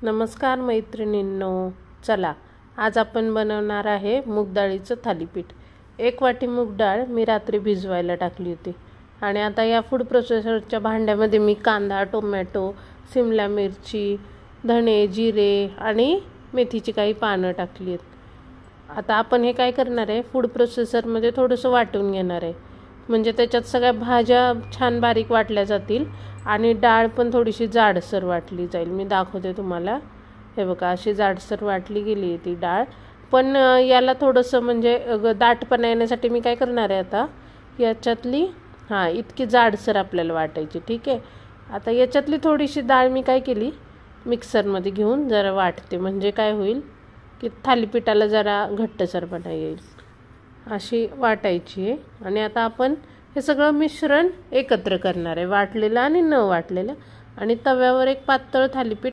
नमस्कार मैत्रिणींनो, चला आज आपण बनवणार आहे मूग डाळीचं थालीपीठ। 1 वाटी मूग डाळ मी रात्री भिजवायला टाकली होती आणि आता या फूड प्रोसेसरच्या भांड्यामध्ये मी कांदा, टोमॅटो, शिमला मिरची, धणे, जिरे आणि मेथीची काही पानं टाकली आहेत। आता आपण हे काय करणार आहे, फूड प्रोसेसरमध्ये थोडंसं वाटून घेणार आहे, म्हणजे त्याच्यात सगळ्या भाज्या छान बारीक वाटल्या जातील आणि डाळ पण थोडीशी जाडसर वाटली जाईल। मी दाखवते तुम्हाला, हे बघा अशी जाडसर वाटली गेली आहे ती डाळ। पण याला थोडंसं म्हणजे दाटपणा येण्यासाठी मी काय करणार आहे, आता याच्यातली इतकी जाडसर आपल्याला वाटायची, ठीक आहे। आता याच्यातली थोडीशी डाळ मी काय केली, मिक्सरमध्ये घेऊन जरा वाटते, म्हणजे काय होईल की थालीपीठाला जरा घट्टसरपणा येईल, अशी वाटायची आहे। आणि आता आपण हे सगळं मिश्रण एकत्र करणार आहे, वाटलेलं आणि न वाटलेलं, आणि तव्यावर एक पातळ थालीपीठ